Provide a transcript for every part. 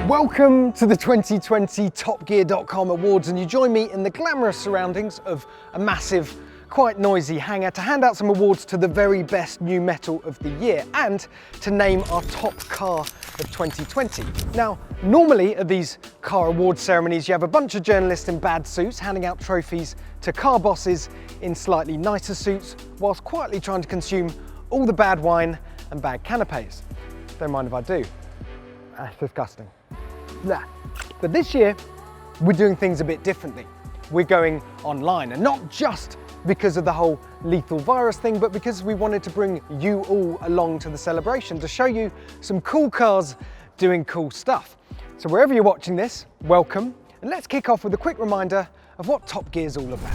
Welcome to the 2020 TopGear.com Awards, and you join me in the glamorous surroundings of a massive, quite noisy hangar to hand out some awards to the very best new metal of the year and to name our top car of 2020. Now, normally at these car awards ceremonies, you have a bunch of journalists in bad suits handing out trophies to car bosses in slightly nicer suits, whilst quietly trying to consume all the bad wine and bad canapes. Don't mind if I do. That's disgusting. Nah. But this year, we're doing things a bit differently. We're going online, and not just because of the whole lethal virus thing, but because we wanted to bring you all along to the celebration to show you some cool cars doing cool stuff. So wherever you're watching this, welcome, and let's kick off with a quick reminder of what Top Gear's all about.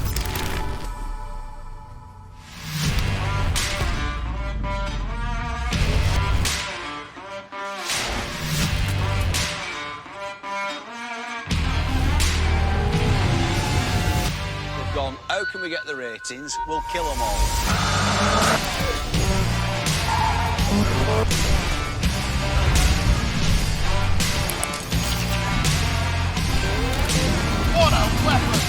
How can we get the ratings? We'll kill them all. What a weapon!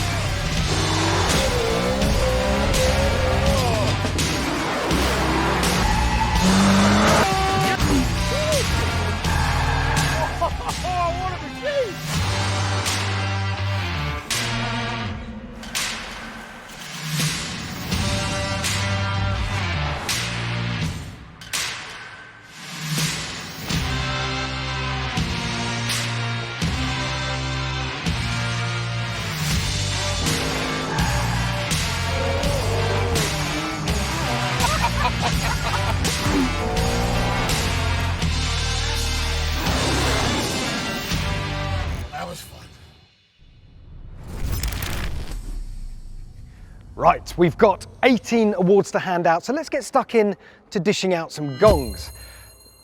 Oh, what a machine! Right, we've got 18 awards to hand out, so let's get stuck in to dishing out some gongs.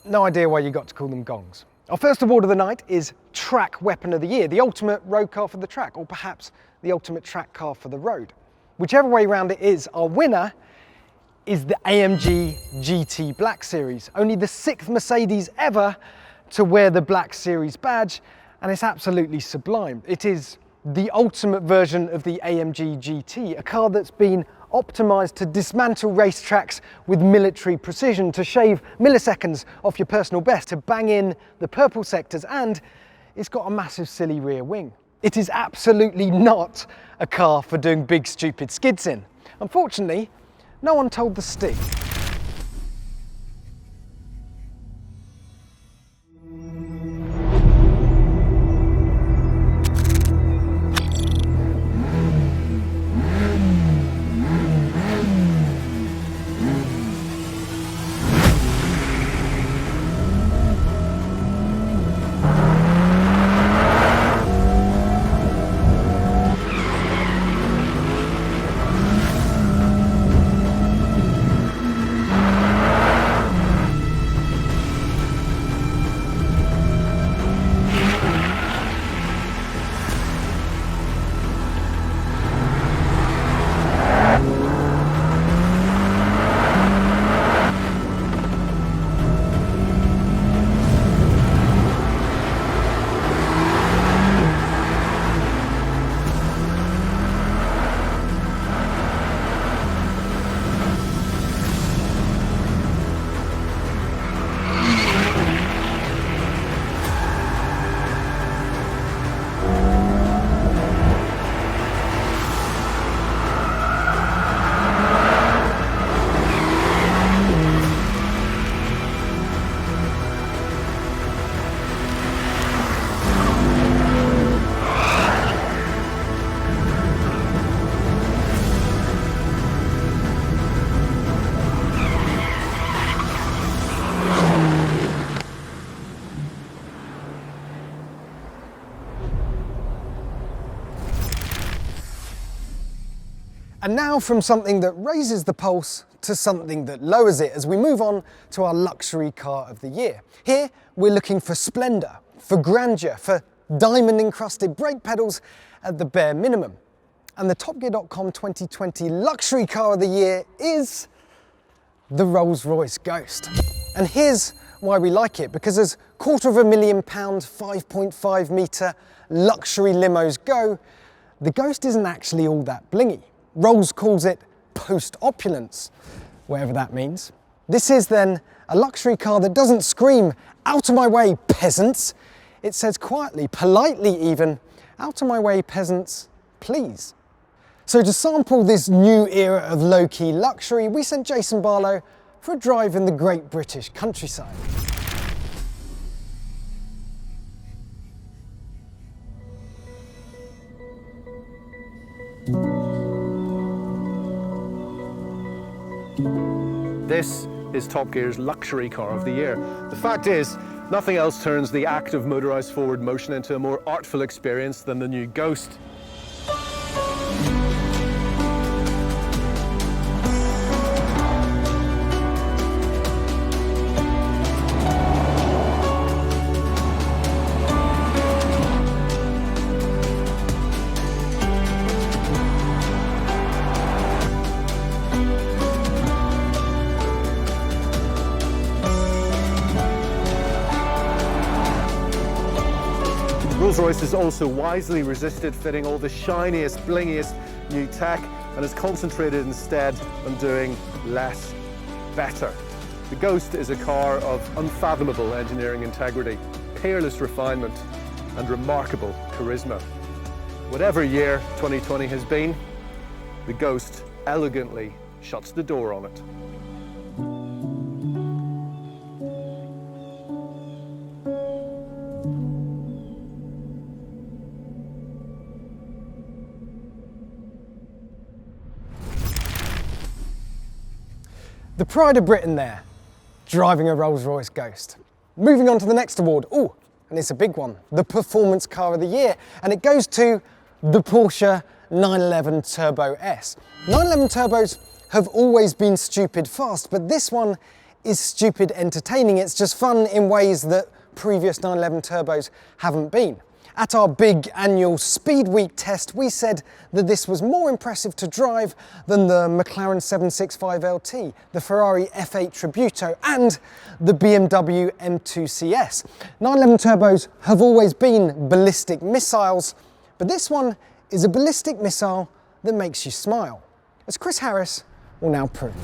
No idea why you got to call them gongs. Our first award of the night is Track Weapon of the Year, the ultimate road car for the track, or perhaps the ultimate track car for the road. Whichever way round it is, our winner is the AMG GT Black Series, only the 6th Mercedes ever to wear the Black Series badge, and it's absolutely sublime. It is the ultimate version of the AMG GT, a car that's been optimised to dismantle racetracks with military precision, to shave milliseconds off your personal best, to bang in the purple sectors, and it's got a massive silly rear wing. It is absolutely not a car for doing big stupid skids in. Unfortunately, no one told the Stig. And now from something that raises the pulse to something that lowers it as we move on to our luxury car of the year. Here, we're looking for splendour, for grandeur, for diamond-encrusted brake pedals at the bare minimum. And the TopGear.com 2020 luxury car of the year is the Rolls-Royce Ghost. And here's why we like it, because as £250,000, 5.5 metre luxury limos go, the Ghost isn't actually all that blingy. Rolls calls it post-opulence, whatever that means. This is then a luxury car that doesn't scream, "Out of my way, peasants." It says quietly, politely even, "Out of my way, peasants, please." So to sample this new era of low-key luxury, we sent Jason Barlow for a drive in the great British countryside. This is Top Gear's luxury car of the year. The fact is, nothing else turns the act of motorised forward motion into a more artful experience than the new Ghost. Rolls-Royce has also wisely resisted fitting all the shiniest, blingiest new tech and has concentrated instead on doing less better. The Ghost is a car of unfathomable engineering integrity, peerless refinement and remarkable charisma. Whatever year 2020 has been, the Ghost elegantly shuts the door on it. The pride of Britain there, driving a Rolls-Royce Ghost. Moving on to the next award. Oh, and it's a big one, the Performance Car of the Year. And it goes to the Porsche 911 Turbo S. 911 Turbos have always been stupid fast, but this one is stupid entertaining. It's just fun in ways that previous 911 Turbos haven't been. At our big annual Speed Week test, we said that this was more impressive to drive than the McLaren 765LT, the Ferrari F8 Tributo, and the BMW M3 CS. 911 Turbos have always been ballistic missiles, but this one is a ballistic missile that makes you smile, as Chris Harris will now prove.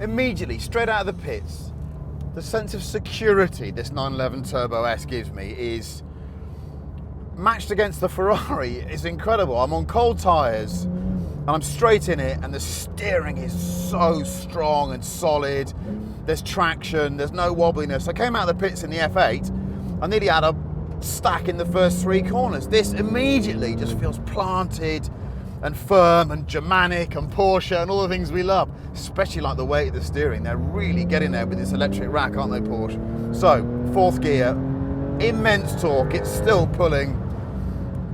Immediately, straight out of the pits, the sense of security this 911 Turbo S gives me is matched against the Ferrari. It's incredible. I'm on cold tyres and I'm straight in it, and the steering is so strong and solid. There's traction, there's no wobbliness. I came out of the pits in the F8, I nearly had a stack in the first 3 corners. This immediately just feels planted and firm and Germanic and Porsche and all the things we love, especially like the weight of the steering. They're really getting there with this electric rack, aren't they, Porsche? So, 4th gear, immense torque, it's still pulling,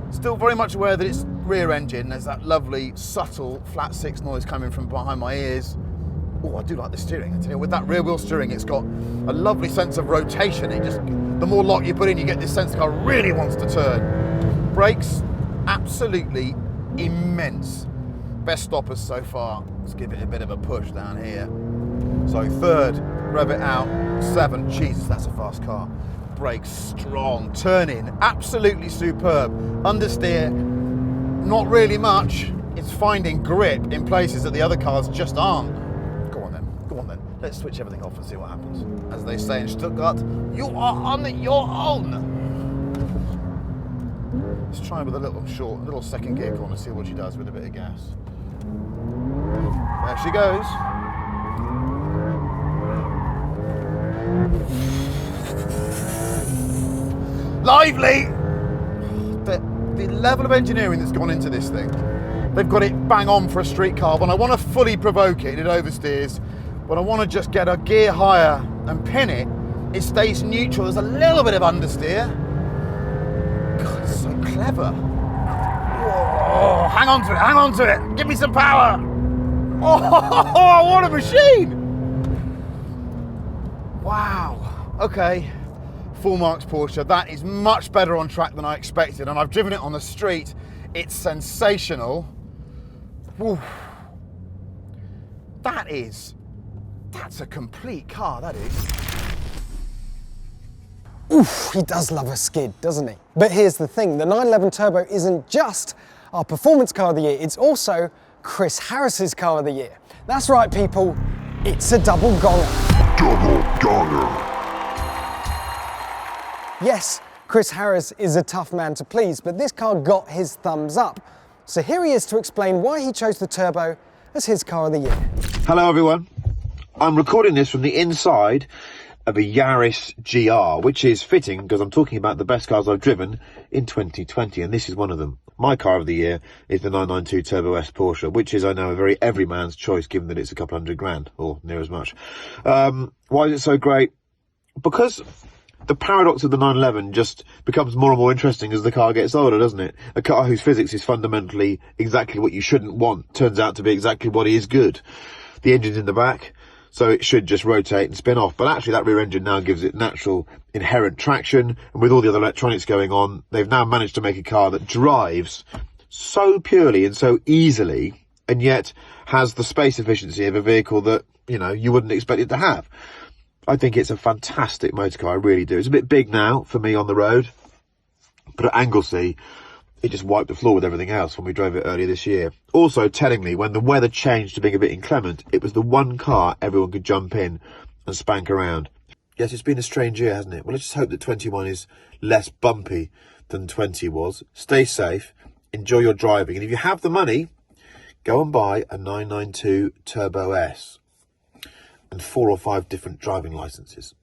still very much aware that it's rear engine. There's that lovely, subtle, flat 6 noise coming from behind my ears. Oh, I do like the steering. I tell you, with that rear wheel steering, it's got a lovely sense of rotation. It just, the more lock you put in, you get this sense the car really wants to turn. Brakes, absolutely immense. Best stoppers so far. Let's give it a bit of a push down here. So 3rd, rev it out. 7, Jesus, that's a fast car. Brakes strong, turning, absolutely superb. Understeer, not really much. It's finding grip in places that the other cars just aren't. Go on then. Let's switch everything off and see what happens. As they say in Stuttgart, you are on your own. Let's try with a little 2nd gear corner, see what she does with a bit of gas. There she goes. Lively! The level of engineering that's gone into this thing. They've got it bang on for a street car. When I want to fully provoke it, it oversteers. When I want to just get a gear higher and pin it, it stays neutral. There's a little bit of understeer. God, it's so clever. Whoa, hang on to it. Give me some power. Oh, what a machine. Wow. Okay. Full marks Porsche. That is much better on track than I expected, and I've driven it on the street. It's sensational. Whew. That's a complete car, that is. Oof, he does love a skid, doesn't he? But here's the thing, the 911 Turbo isn't just our performance car of the year, it's also Chris Harris's car of the year. That's right, people, it's a double gonger. Double gonger. Yes, Chris Harris is a tough man to please, but this car got his thumbs up. So here he is to explain why he chose the Turbo as his car of the year. Hello everyone, I'm recording this from the inside of a Yaris GR, which is fitting because I'm talking about the best cars I've driven in 2020, and this is one of them. My car of the year is the 992 Turbo S Porsche, which is, I know, a very everyman's choice given that it's a couple $100,000 or near as much. Why is it so great? Because the paradox of the 911 just becomes more and more interesting as the car gets older, doesn't it? A car whose physics is fundamentally exactly what you shouldn't want turns out to be exactly what is good. The engine's in the back, so it should just rotate and spin off. But actually that rear engine now gives it natural inherent traction. And with all the other electronics going on, they've now managed to make a car that drives so purely and so easily, and yet has the space efficiency of a vehicle that, you know, you wouldn't expect it to have. I think it's a fantastic motor car, I really do. It's a bit big now for me on the road, but at Anglesey, it just wiped the floor with everything else when we drove it earlier this year. Also, tellingly, when the weather changed to being a bit inclement, it was the one car everyone could jump in and spank around. Yes, it's been a strange year, hasn't it? Well, let's just hope that 21 is less bumpy than 20 was. Stay safe, enjoy your driving, and if you have the money, go and buy a 992 Turbo S and 4 or 5 different driving licenses.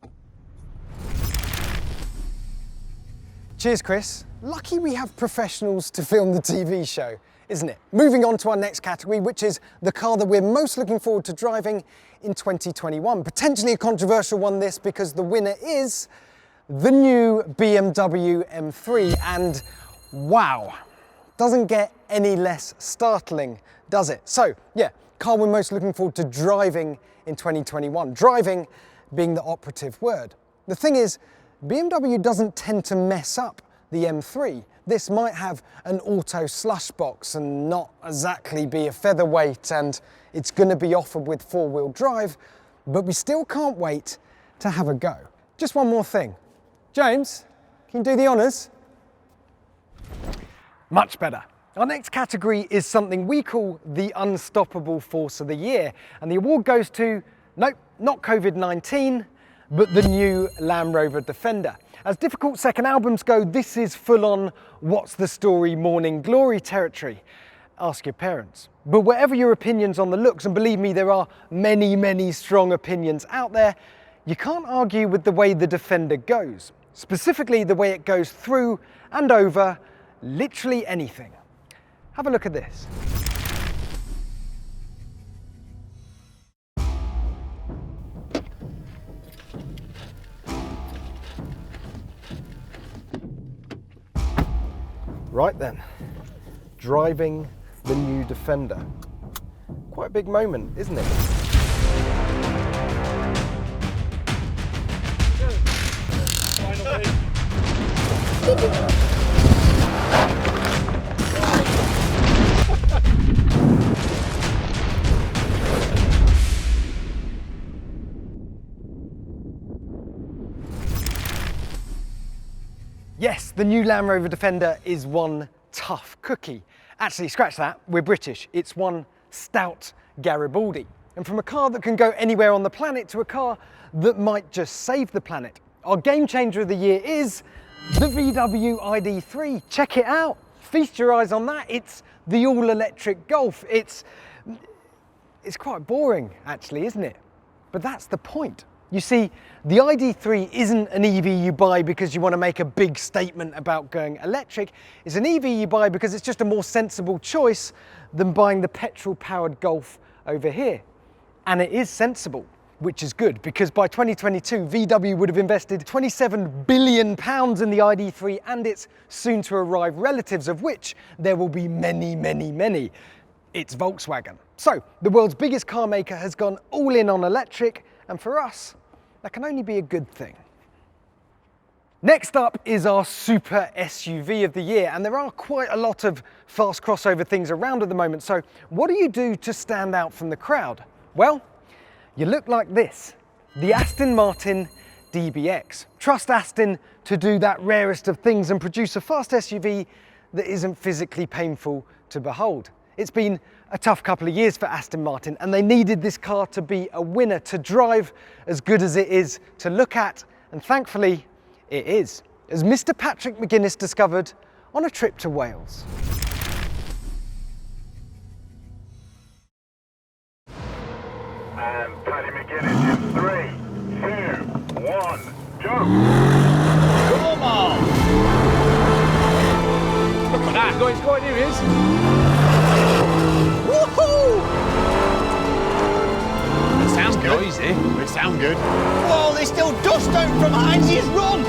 Cheers, Chris. Lucky we have professionals to film the TV show, isn't it? Moving on to our next category, which is the car that we're most looking forward to driving in 2021. Potentially a controversial one, this, because the winner is the new BMW M3. And wow, doesn't get any less startling, does it? So yeah, car we're most looking forward to driving in 2021. Driving being the operative word. The thing is, BMW doesn't tend to mess up the M3. This might have an auto slush box and not exactly be a featherweight, and it's going to be offered with four-wheel drive, but we still can't wait to have a go. Just one more thing. James, can you do the honours? Much better. Our next category is something we call the Unstoppable Force of the Year, and the award goes to, nope, not COVID-19, but the new Land Rover Defender. As difficult second albums go, this is full-on what's the story morning glory territory. Ask your parents. But whatever your opinions on the looks, and believe me, there are many, many strong opinions out there, you can't argue with the way the Defender goes. Specifically, the way it goes through and over literally anything. Have a look at this. Right then, driving the new Defender. Quite a big moment, isn't it? Yes, the new Land Rover Defender is one tough cookie. Actually, scratch that, we're British. It's one stout Garibaldi. And from a car that can go anywhere on the planet to a car that might just save the planet. Our game changer of the year is the VW ID3. Check it out, feast your eyes on that. It's the all-electric Golf. It's quite boring, actually, isn't it? But that's the point. You see, the ID3 isn't an EV you buy because you want to make a big statement about going electric. It's an EV you buy because it's just a more sensible choice than buying the petrol-powered Golf over here. And it is sensible, which is good, because by 2022, VW would have invested £27 billion in the ID3 and its soon-to-arrive relatives, of which there will be many, many, many. It's Volkswagen. So, the world's biggest car maker has gone all in on electric, and for us, that can only be a good thing. Next up is our super SUV of the year, and there are quite a lot of fast crossover things around at the moment, so what do you do to stand out from the crowd? Well, you look like this. The Aston Martin DBX. Trust Aston to do that rarest of things and produce a fast SUV that isn't physically painful to behold. It's been a tough couple of years for Aston Martin, and they needed this car to be a winner, to drive as good as it is to look at, and thankfully it is, as Mr. Patrick McGuinness discovered on a trip to Wales. And Paddy McGuinness in 3, 2, 1, go! Come on! Look at that, going, here he is. Woohoo! It sounds good. Noisy. It sounds good. Whoa, there's still dust out from Heinz, he's run!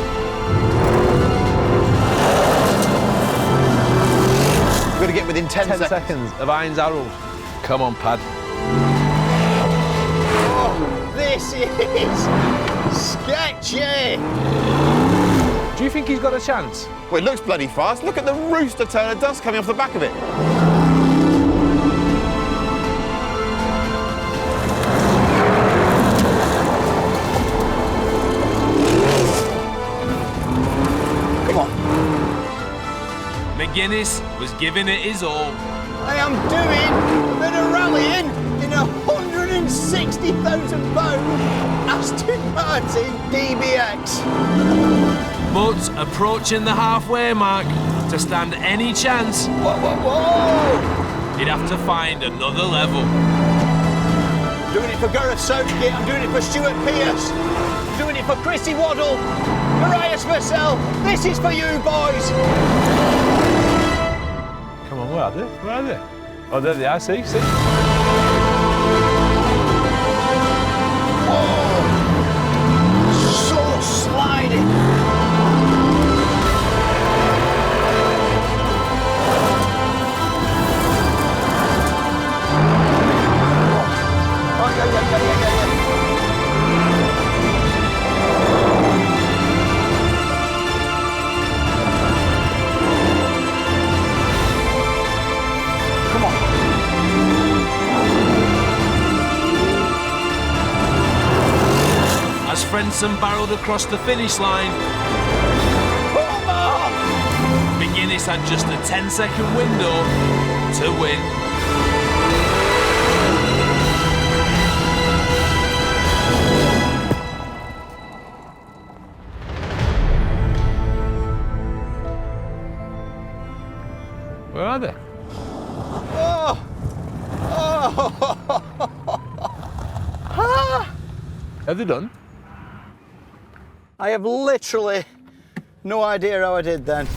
We've got to get within 10 seconds of Heinz Harold. Come on, Pad. Oh, this is sketchy! Do you think he's got a chance? Well, it looks bloody fast. Look at the rooster tail of dust coming off the back of it. Come on. McGuinness was giving it his all. I am doing a bit of rallying in a £160,000 Aston Martin DBX. But approaching the halfway mark, to stand any chance, Whoa, whoa, whoa! he'd have to find another level. I'm doing it for Gareth Southgate, I'm doing it for Stuart Pearce, I'm doing it for Chrissy Waddle, Marius Vassell. This is for you, boys! Come on, where are they? Where are they? Oh, there they are, see? Whoa! So sliding. As Frenson barreled across the finish line, Come on! McGuinness had just a 10-second window to win. Where are they? Oh! Oh! Have they done? I have literally no idea how I did then.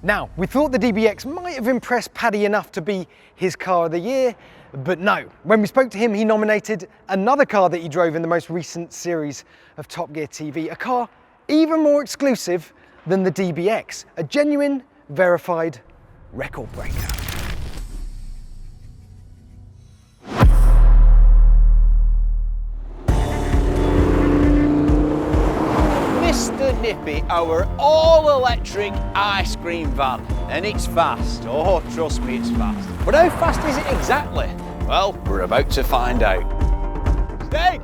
Now, we thought the DBX might have impressed Paddy enough to be his car of the year, but no. When we spoke to him, he nominated another car that he drove in the most recent series of Top Gear TV, a car even more exclusive than the DBX, a genuine, verified record breaker. Mr. Nippy, our all-electric ice cream van. And it's fast. Oh, trust me, it's fast. But how fast is it exactly? Well, we're about to find out. Stig!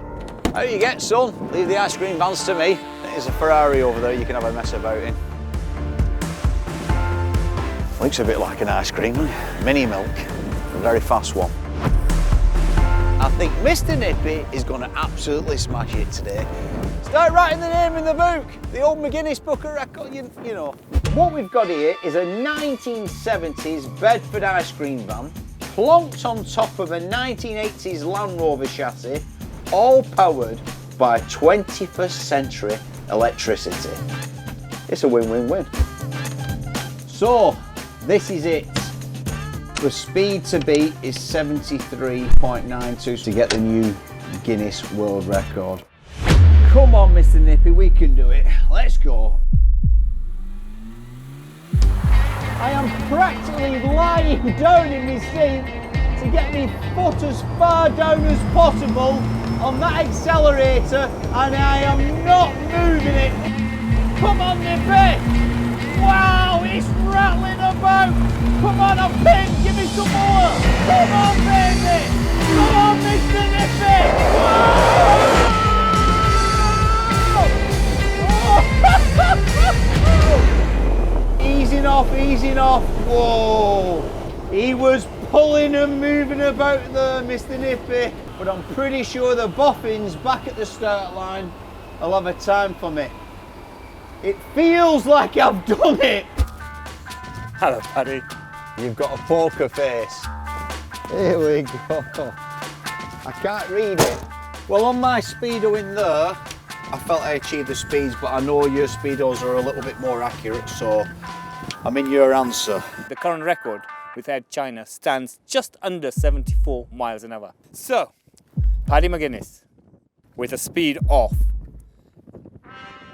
How you get, son? Leave the ice cream vans to me. There's a Ferrari over there you can have a mess about in. Looks a bit like an ice cream. Mini milk. A very fast one. I think Mr. Nippy is going to absolutely smash it today. Start writing the name in the book. The old McGuinness book of record, you know. What we've got here is a 1970s Bedford ice cream van plonked on top of a 1980s Land Rover chassis, all powered by 21st century electricity. It's a win-win-win. So, this is it. The speed to beat is 73.92 to get the new Guinness World Record. Come on, Mr. Nippy, we can do it. Let's go. I am practically lying down in my seat to get my foot as far down as possible on that accelerator, and I am not moving it. Come on, Nippy! Wow, it's rattling about. Come on, I'm pinned. Give me some more. Come on, baby. Come on, Mr. Nippy. Whoa. Easing off, easing off. Whoa. He was pulling and moving about there, Mr. Nippy. But I'm pretty sure the boffins back at the start line will have a time for me. It feels like I've done it. Hello, Paddy. You've got a poker face. Here we go. I can't read it. Well, on my speedo in there, I felt I achieved the speeds, but I know your speedos are a little bit more accurate, so I'm in your answer. The current record with Ed China stands just under 74 miles an hour. So, Paddy McGuinness, with a speed of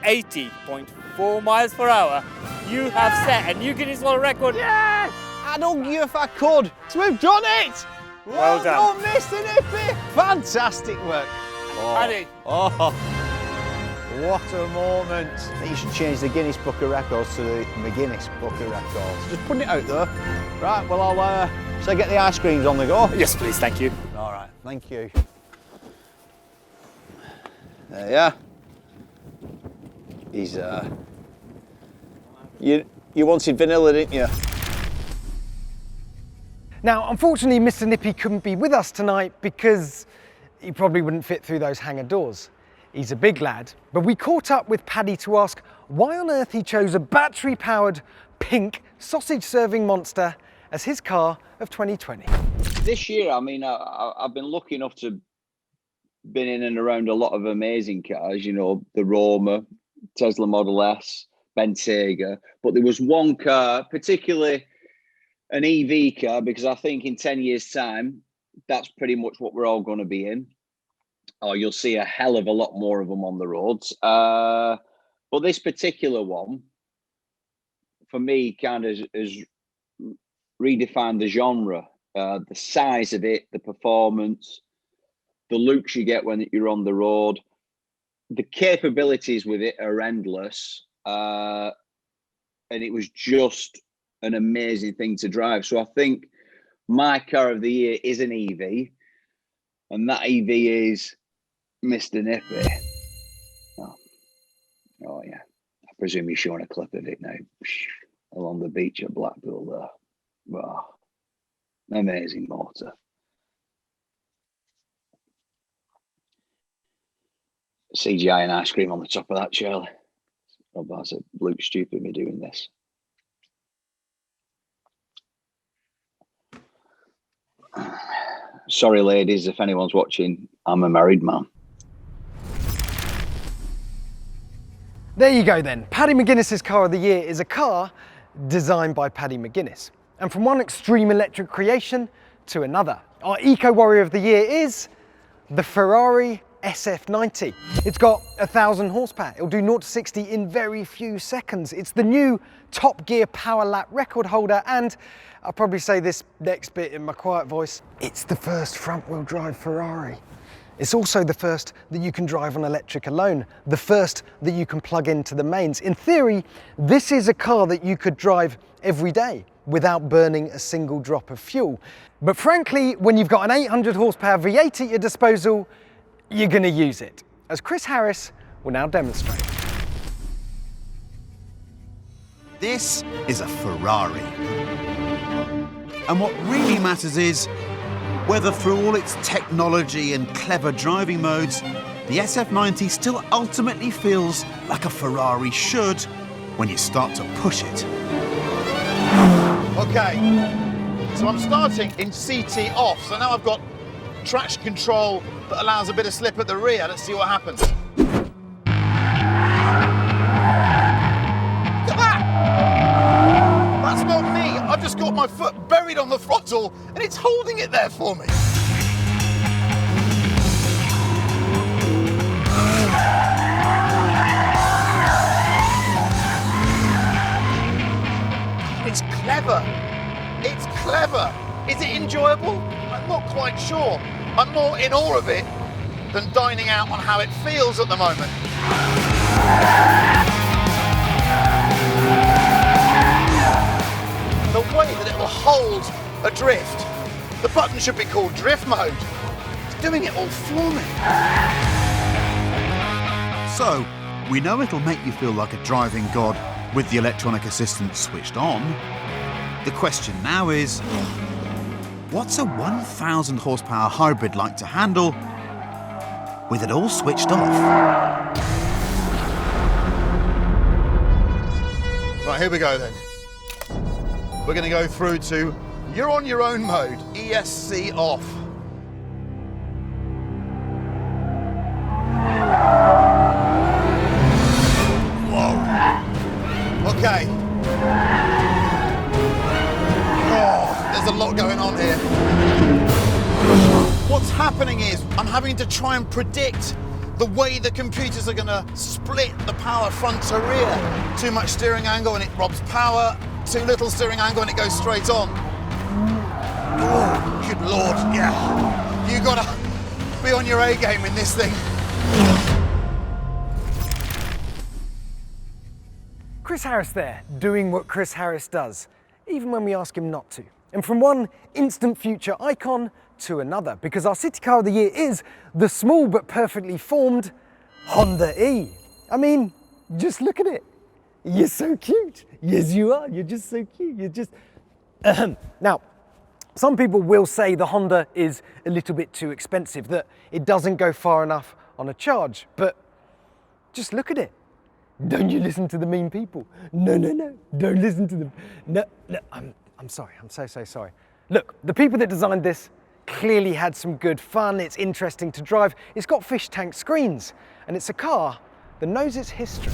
80.4 miles per hour, you have set a new Guinness World Record. Yes! I'd hug you if I could. So we've done it! Well done. Mr. Nippy! Fantastic work. Paddy. Oh, what a moment. I think you should change the Guinness Book of Records to the McGuinness Book of Records. Just putting it out there. Right, well, shall I get the ice creams on the go? Yes, please, thank you. All right, thank you. There you are. He's, you wanted vanilla, didn't you? Now, unfortunately, Mr. Nippy couldn't be with us tonight because he probably wouldn't fit through those hangar doors. He's a big lad, but we caught up with Paddy to ask why on earth he chose a battery-powered pink sausage-serving monster as his car of 2020. This year, I mean, I've been lucky enough to been in and around a lot of amazing cars, you know, the Roma, Tesla Model S, Bentayga, but there was one car, particularly an EV car, because I think in 10 years' time, that's pretty much what we're all going to be in. Or you'll see a hell of a lot more of them on the roads. But this particular one, for me, kind of has redefined the genre. The size of it, the performance, the looks you get when you're on the road, the capabilities with it are endless. And it was just an amazing thing to drive. So I think my car of the year is an EV, and that EV is Mr. Nippy. Oh yeah. I presume you're showing a clip of it now. Along the beach at Blackpool there. Wow. Amazing motor. CGI and ice cream on the top of that, Charlie. Oh, that's a Luke stupid me doing this. Sorry, ladies, if anyone's watching, I'm a married man. There you go then. Paddy McGuinness's car of the year is a car designed by Paddy McGuinness. And from one extreme electric creation to another, our eco warrior of the year is the Ferrari SF90. It's got 1,000 horsepower. It'll do 0 to 60 in very few seconds. It's the new Top Gear Power Lap record holder, and I'll probably say this next bit in my quiet voice, it's the first front-wheel drive Ferrari. It's also the first that you can drive on electric alone, the first that you can plug into the mains. In theory, this is a car that you could drive every day without burning a single drop of fuel. But frankly, when you've got an 800 horsepower V8 at your disposal, you're going to use it, as Chris Harris will now demonstrate. This is a Ferrari. And what really matters is whether through all its technology and clever driving modes, the SF90 still ultimately feels like a Ferrari should when you start to push it. Okay, so I'm starting in CT off, so now I've got traction control that allows a bit of slip at the rear. Let's see what happens. Look at that! That's not me. I've just got my foot buried on the throttle and it's holding it there for me. It's clever. It's clever. Is it enjoyable? I'm not quite sure. I'm more in awe of it than dining out on how it feels at the moment. the way that it will hold adrift. The button should be called drift mode. It's doing it all for me. So, we know it'll make you feel like a driving god with the electronic assistant switched on. The question now is, what's a 1,000 horsepower hybrid like to handle with it all switched off? Right, here we go then. We're going to go through to you're on your own mode, ESC off. Whoa. Okay. Oh, there's a lot going on here. What's happening is I'm having to try and predict the way the computers are going to split the power front to rear. Too much steering angle and it robs power, too little steering angle and it goes straight on. Oh, good Lord, yeah. You gotta be on your A game in this thing. Chris Harris there, doing what Chris Harris does, even when we ask him not to. And from one instant future icon to another, because our city car of the year is the small but perfectly formed Honda E. I mean, just look at it. You're so cute. Yes, you are. You're just so cute. You're just... Now, some people will say the Honda is a little bit too expensive, that it doesn't go far enough on a charge, but just look at it. Don't you listen to the mean people. No, no, no, don't listen to them. No, no, I'm sorry, I'm so sorry. Look, the people that designed this clearly had some good fun, it's interesting to drive, it's got fish tank screens, and it's a car that knows its history.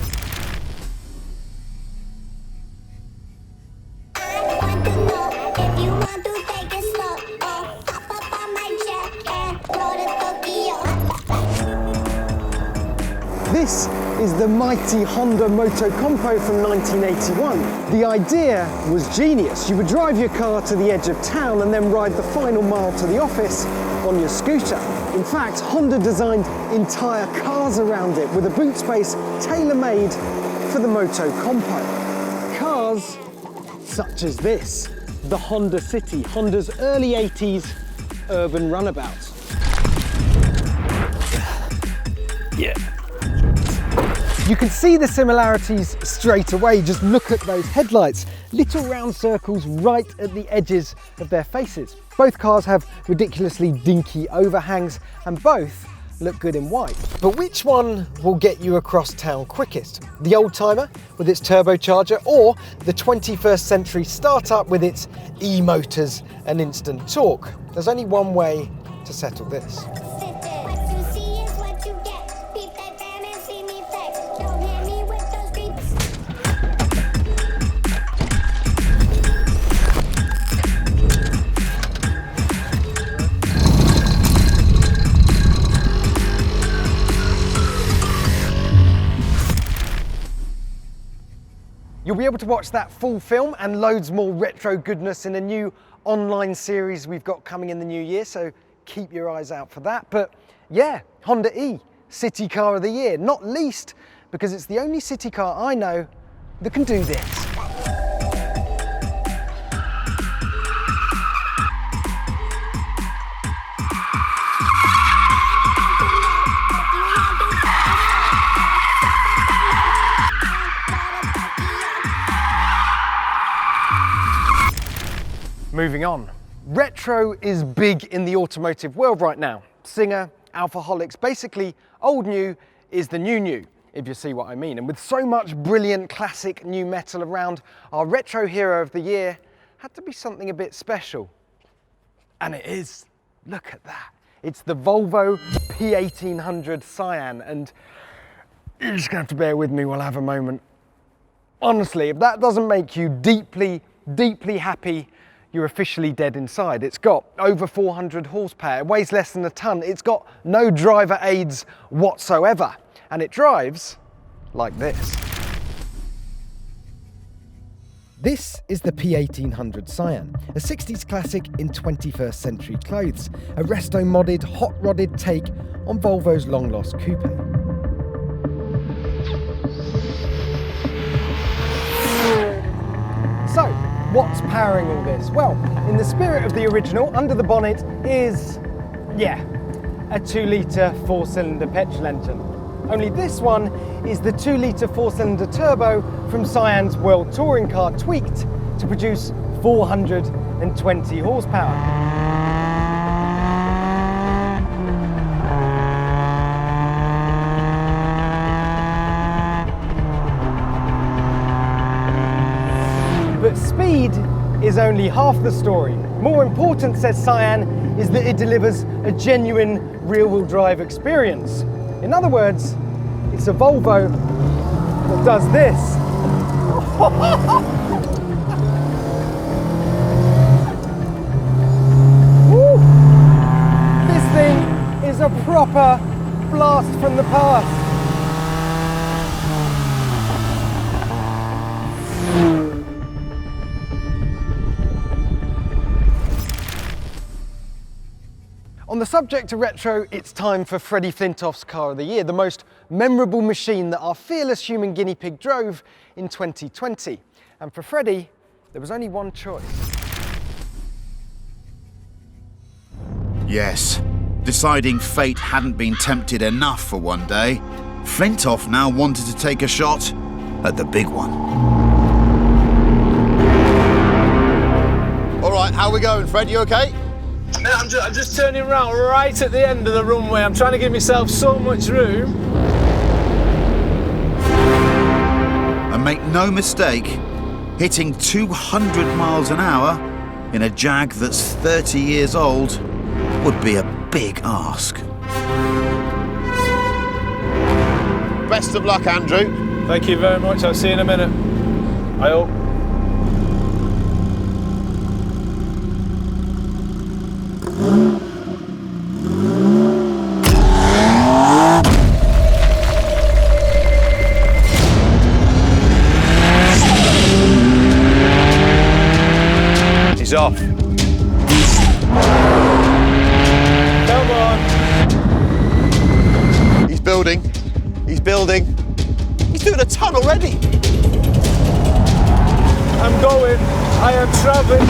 This is the mighty Honda Moto Compo from 1981. The idea was genius. You would drive your car to the edge of town and then ride the final mile to the office on your scooter. In fact, Honda designed entire cars around it with a boot space tailor-made for the Moto Compo. Cars such as this, the Honda City, Honda's early 80s urban runabout. Yeah. You can see the similarities straight away. Just look at those headlights. Little round circles right at the edges of their faces. Both cars have ridiculously dinky overhangs and both look good in white. But which one will get you across town quickest? The old timer with its turbocharger, or the 21st century startup with its e-motors and instant torque? There's only one way to settle this. You'll be able to watch that full film and loads more retro goodness in a new online series we've got coming in the new year, so keep your eyes out for that. But yeah, Honda E, City Car of the Year, not least because it's the only city car I know that can do this. Moving on. Retro is big in the automotive world right now. Singer, alcoholics, basically old new is the new, if you see what I mean. And with so much brilliant classic new metal around, our retro hero of the year had to be something a bit special. And it is. Look at that. It's the Volvo P1800 Cyan, and you're just gonna have to bear with me while I have a moment. Honestly, if that doesn't make you deeply, deeply happy, you're officially dead inside. It's got over 400 horsepower, it weighs less than a ton, it's got no driver aids whatsoever, and it drives like this. This is the P1800 Cyan, a 60s classic in 21st century clothes, a resto-modded, hot-rodded take on Volvo's long-lost coupe. So, What's powering all this? Well, in the spirit of the original, under the bonnet is, yeah, a 2-litre 4-cylinder petrol engine. Only this one is the 2-litre 4-cylinder turbo from Cyan's World Touring Car tweaked to produce 420 horsepower. But speed is only half the story. More important, says Cyan, is that it delivers a genuine rear-wheel drive experience. In other words, it's a Volvo that does this. Woo! This thing is a proper blast from the past. On the subject of retro, it's time for Freddie Flintoff's Car of the Year, the most memorable machine that our fearless human guinea pig drove in 2020. And for Freddie, there was only one choice. Yes, deciding fate hadn't been tempted enough for one day, Flintoff now wanted to take a shot at the big one. All right, how we going, Fred? You okay? I'm just turning around right at the end of the runway. I'm trying to give myself so much room. And make no mistake, hitting 200 miles an hour in a Jag that's 30 years old would be a big ask. Best of luck, Andrew. Thank you very much. I'll see you in a minute. I hope. He's off. Come on. He's building. He's building. He's doing a ton already. I'm going. I am travelling.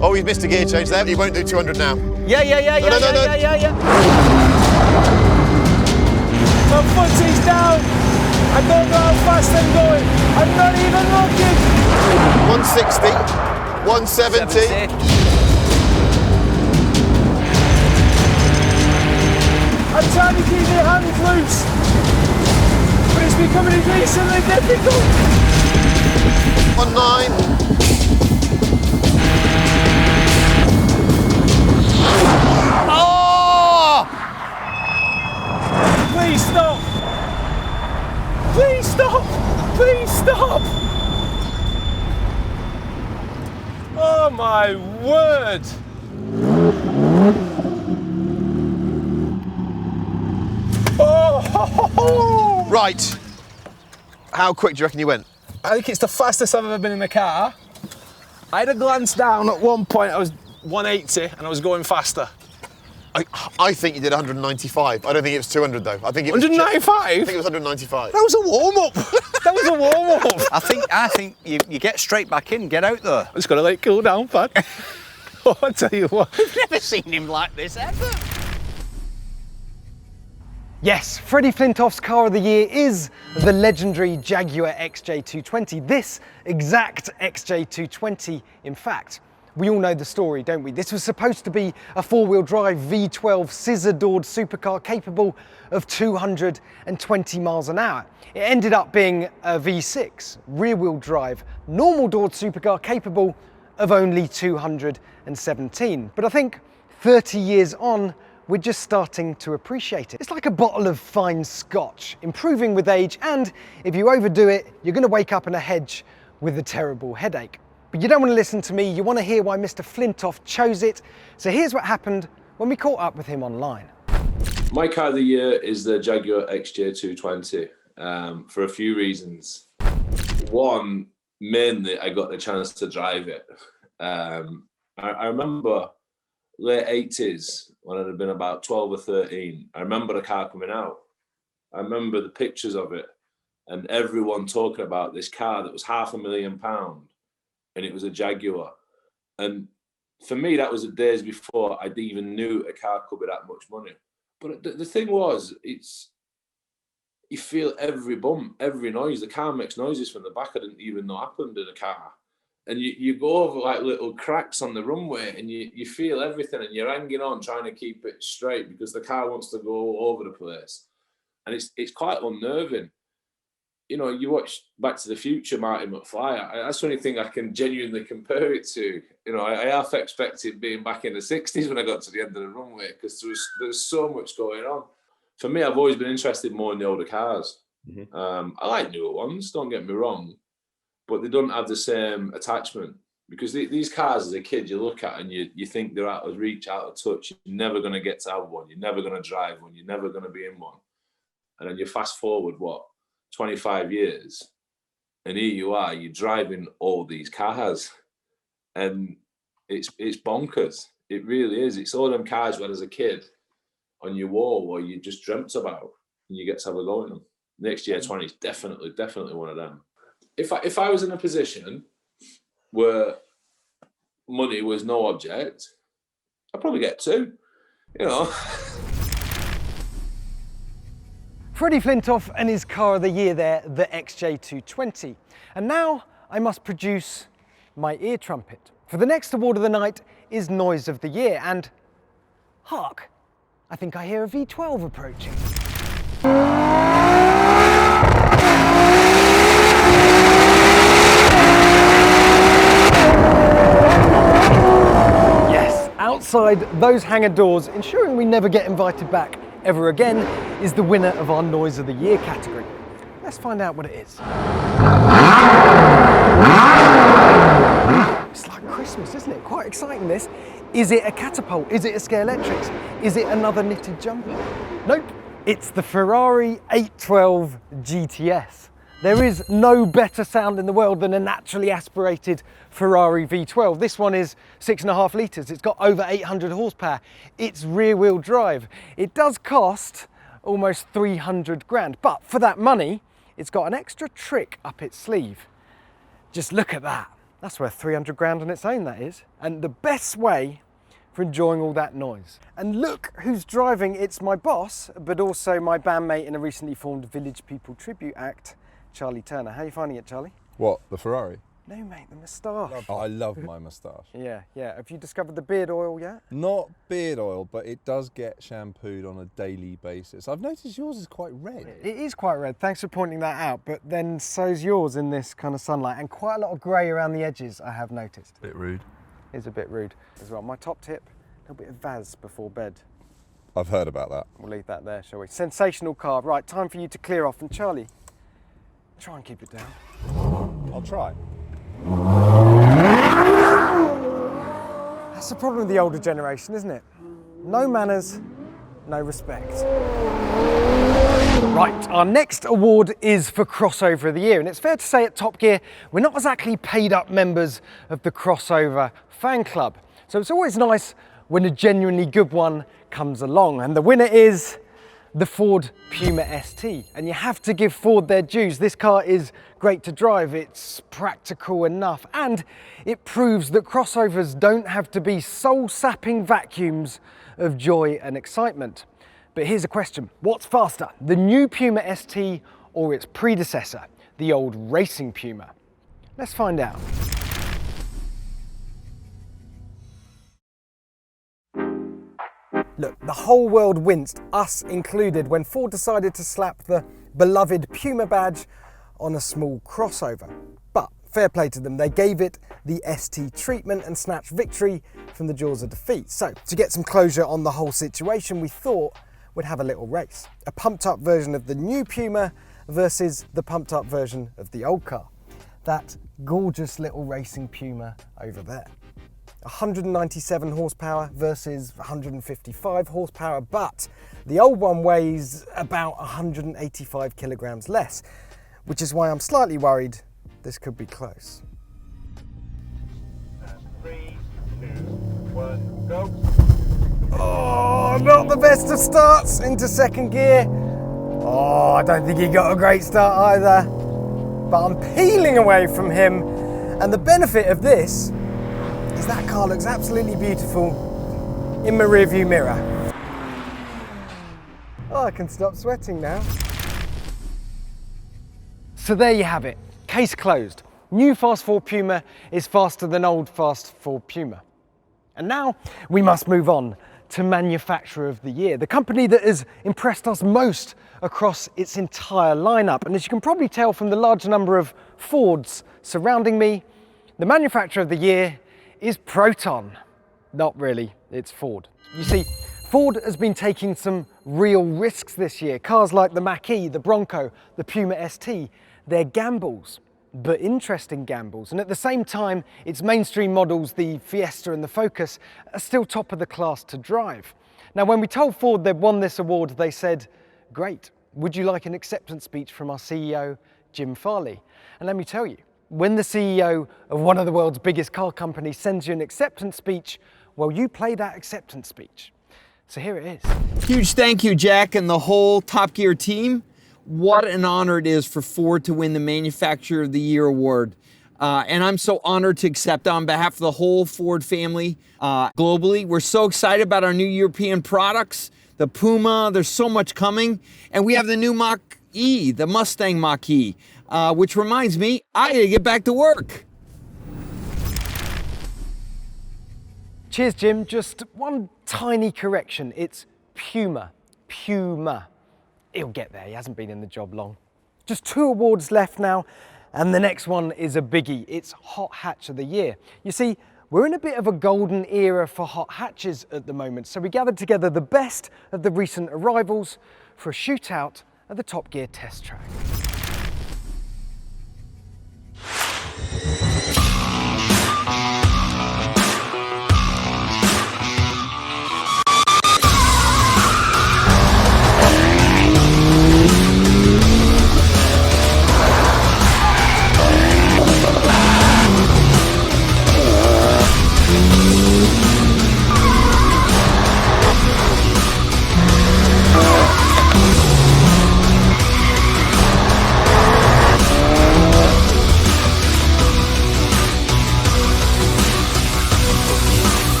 Oh, he's missed a gear change there. He won't do 200 now. Yeah. My foot is down. I don't know how fast I'm going. I'm not even looking. 160, 170. I'm trying to keep my hands loose, but it's becoming increasingly difficult. 19. Oh! Please stop. Please stop. Please stop. Oh my word. Oh! Right. How quick do you reckon you went? I think it's the fastest I've ever been in a car. I had a glance down at one point, I was 180 and I was going faster. I think you did 195. I don't think it was 200 though. I think it was 195? I think it was 195. That was a warm-up. That was a warm-up. I think you get straight back in, get out there. I just got to let it cool down, Pad. Oh, I tell you what. I've never seen him like this ever. Yes, Freddie Flintoff's Car of the Year is the legendary Jaguar XJ220. This exact XJ220, in fact. We all know the story, don't we? This was supposed to be a 4-wheel drive V12 scissor-doored supercar capable of 220 miles an hour. It ended up being a V6 rear-wheel drive normal doored supercar capable of only 217. But I think 30 years on, we're just starting to appreciate it. It's like a bottle of fine scotch, improving with age, and if you overdo it, you're going to wake up in a hedge with a terrible headache. But you don't want to listen to me, you want to hear why Mr. Flintoff chose it. So here's what happened when we caught up with him online. My car of the year is the Jaguar XJ220 for a few reasons. One, mainly I got the chance to drive it. I remember late 80s when I'd have been about 12 or 13. I remember the car coming out. I remember the pictures of it. and everyone talking about this car that was £500,000, and it was a Jaguar. And for me, that was the days before I even knew a car could be that much money. But the thing was, you feel every bump, every noise. The car makes noises from the back I didn't even know happened in a car. And you go over like little cracks on the runway, and you feel everything, and you're hanging on trying to keep it straight because the car wants to go all over the place. And it's quite unnerving. You know, you watch Back to the Future, Marty McFly. That's the only thing I can genuinely compare it to. You know, I half expected being back in the 60s when I got to the end of the runway, because there's so much going on. For me, I've always been interested more in the older cars. I like newer ones, don't get me wrong, but they don't have the same attachment, because these cars as a kid you look at and you think they're out of reach, out of touch. You're never going to get to have one. You're never going to drive one. You're never going to be in one. And then you fast forward, 25 years, and here you are, you're driving all these cars, and it's bonkers. It really is. It's all them cars when as a kid on your wall where you just dreamt about, and you get to have a go in them. Next year 20 is definitely one of them. If I was in a position where money was no object, I'd probably get two, you know. Freddie Flintoff and his car of the year there, the XJ220. And now I must produce my ear trumpet. For the next award of the night is Noise of the Year, and hark, I think I hear a V12 approaching. Yes, outside those hangar doors, ensuring we never get invited back ever again, is the winner of our Noise of the Year category. Let's find out what it is. It's like Christmas, isn't it? Quite exciting, this. Is it a catapult? Is it a Scalextric? Is it another knitted jumper? Nope, it's the Ferrari 812 GTS. There is no better sound in the world than a naturally aspirated Ferrari V12. This one is 6.5 litres. It's got over 800 horsepower. It's rear-wheel drive. It does cost almost 300 grand, but for that money, it's got an extra trick up its sleeve. Just look at that. That's worth 300 grand on its own, that is. And the best way for enjoying all that noise. And look who's driving. It's my boss, but also my bandmate in a recently formed Village People tribute act, Charlie Turner. How are you finding it, Charlie? What, the Ferrari? No, mate, the moustache. Oh, I love my moustache. Yeah. Have you discovered the beard oil yet? Not beard oil, but it does get shampooed on a daily basis. I've noticed yours is quite red. It is quite red, thanks for pointing that out, but then so's yours in this kind of sunlight, and quite a lot of grey around the edges, I have noticed. Bit rude. It's a bit rude as well. My top tip, a little bit of Vaz before bed. I've heard about that. We'll leave that there, shall we? Sensational car. Right, time for you to clear off, and Charlie, try and keep it down. I'll try. That's the problem with the older generation, isn't it? No manners, no respect. Right, our next award is for Crossover of the Year, and it's fair to say at Top Gear, we're not exactly paid up members of the Crossover fan club. So it's always nice when a genuinely good one comes along, and the winner is the Ford Puma ST. And you have to give Ford their dues. This car is great to drive, it's practical enough, and it proves that crossovers don't have to be soul-sapping vacuums of joy and excitement. But here's a question: what's faster, the new Puma ST or its predecessor, the old racing Puma? Let's find out. Look, the whole world winced, us included, when Ford decided to slap the beloved Puma badge on a small crossover. But fair play to them, they gave it the ST treatment and snatched victory from the jaws of defeat. So, to get some closure on the whole situation, we thought we'd have a little race. A pumped up version of the new Puma versus the pumped up version of the old car. That gorgeous little racing Puma over there. 197 horsepower versus 155 horsepower, but the old one weighs about 185 kilograms less, which is why I'm slightly worried this could be close. 3, 2, 1, go. Oh, not the best of starts into second gear. Oh, I don't think he got a great start either. But I'm peeling away from him. And the benefit of this is that car looks absolutely beautiful in my rearview mirror. Oh, I can stop sweating now. So there you have it, case closed. New Fast Ford Puma is faster than old Fast Ford Puma. And now we must move on to Manufacturer of the Year, the company that has impressed us most across its entire lineup. And as you can probably tell from the large number of Fords surrounding me, the Manufacturer of the Year is Proton. Not really, it's Ford. You see, Ford has been taking some real risks this year. Cars like the Mach-E, the Bronco, the Puma ST, they're gambles, but interesting gambles. And at the same time, its mainstream models, the Fiesta and the Focus, are still top of the class to drive. Now, when we told Ford they'd won this award, they said, great, would you like an acceptance speech from our CEO, Jim Farley? And let me tell you, when the CEO of one of the world's biggest car companies sends you an acceptance speech, well, you play that acceptance speech. So here it is. Huge thank you, Jack, and the whole Top Gear team. What an honor it is for Ford to win the Manufacturer of the Year award. And I'm so honored to accept on behalf of the whole Ford family globally. We're so excited about our new European products, the Puma, there's so much coming. And we have the new Mach-E, the Mustang Mach-E, which reminds me, I gotta get back to work. Cheers, Jim. Just one tiny correction. It's Puma. Puma. He'll get there. He hasn't been in the job long. Just 2 awards left now, and the next one is a biggie. It's Hot Hatch of the Year. You see, we're in a bit of a golden era for hot hatches at the moment, so we gathered together the best of the recent arrivals for a shootout at the Top Gear test track.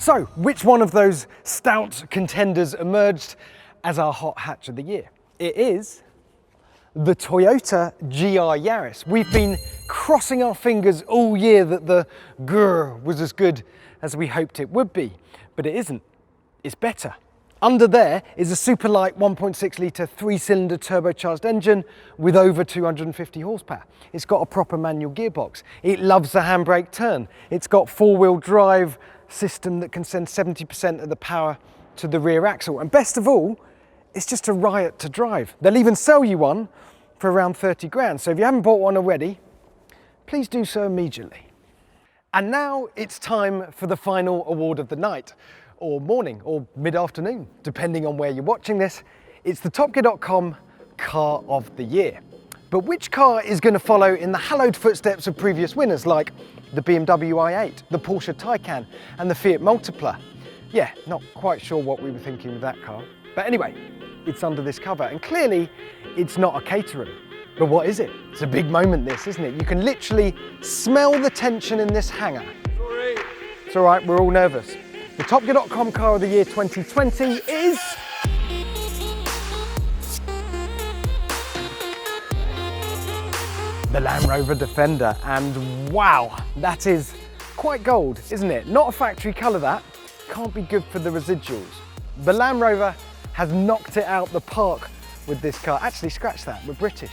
So, which one of those stout contenders emerged as our hot hatch of the year? It is the Toyota GR Yaris. We've been crossing our fingers all year that the GR was as good as we hoped it would be, but it isn't. It's better. Under there is a super light 1.6 litre 3-cylinder turbocharged engine with over 250 horsepower. It's got a proper manual gearbox. It loves the handbrake turn. It's got 4-wheel drive system that can send 70% of the power to the rear axle. And best of all, it's just a riot to drive. They'll even sell you one for around 30 grand. So if you haven't bought one already, please do so immediately. And now it's time for the final award of the night, or morning, or mid-afternoon, depending on where you're watching this. It's the TopGear.com Car of the Year. But which car is going to follow in the hallowed footsteps of previous winners like the BMW i8, the Porsche Taycan, and the Fiat Multipla? Yeah, not quite sure what we were thinking with that car. But anyway, it's under this cover, and clearly it's not a Caterham. But what is it? It's a big moment, this, isn't it? You can literally smell the tension in this hangar. Sorry. It's all right, we're all nervous. The TopGear.com Car of the Year 2020 is... the Land Rover Defender. And wow, that is quite gold, isn't it? Not a factory colour, that. Can't be good for the residuals. The Land Rover has knocked it out the park with this car. Actually, scratch that, we're British.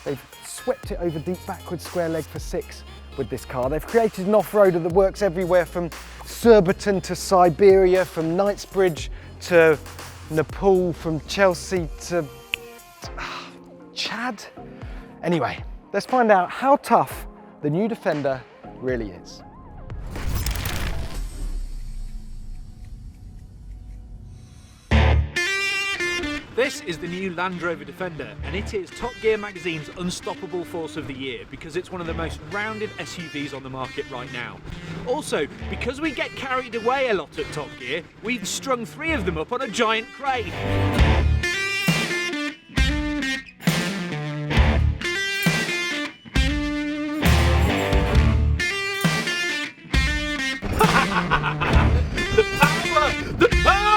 They've swept it over deep backward square leg for 6 with this car. They've created an off-roader that works everywhere from Surbiton to Siberia, from Knightsbridge to Nepal, from Chelsea to Chad. Anyway, let's find out how tough the new Defender really is. This is the new Land Rover Defender, and it is Top Gear magazine's unstoppable force of the year because it's one of the most rounded SUVs on the market right now. Also, because we get carried away a lot at Top Gear, we've strung 3 of them up on a giant crane. The power! The power!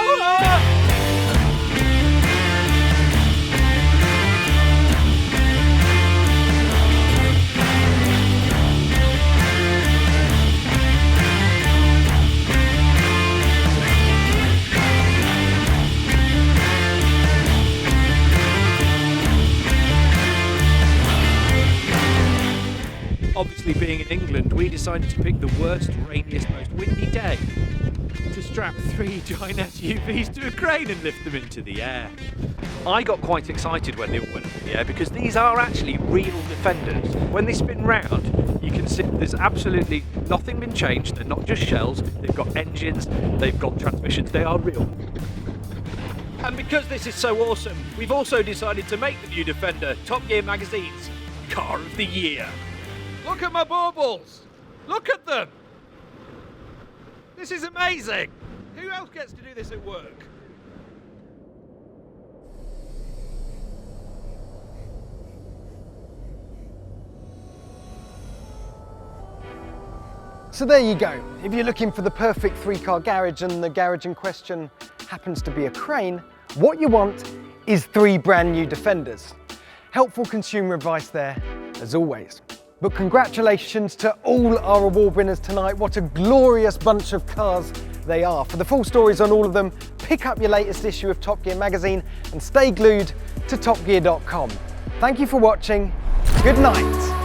Obviously, being in England, we decided to pick the worst, rainiest, most windy day to strap 3 giant SUVs to a crane and lift them into the air. I got quite excited when they all went up in the air because these are actually real Defenders. When they spin round, you can see there's absolutely nothing been changed. They're not just shells, they've got engines, they've got transmissions, they are real. And because this is so awesome, we've also decided to make the new Defender Top Gear magazine's Car of the Year. Look at my baubles! Look at them! This is amazing! Who else gets to do this at work? So there you go. If you're looking for the perfect 3-car garage and the garage in question happens to be a crane, what you want is 3 brand new Defenders. Helpful consumer advice there, as always. But congratulations to all our award winners tonight. What a glorious bunch of cars they are. For the full stories on all of them, pick up your latest issue of Top Gear magazine and stay glued to topgear.com. Thank you for watching. Good night.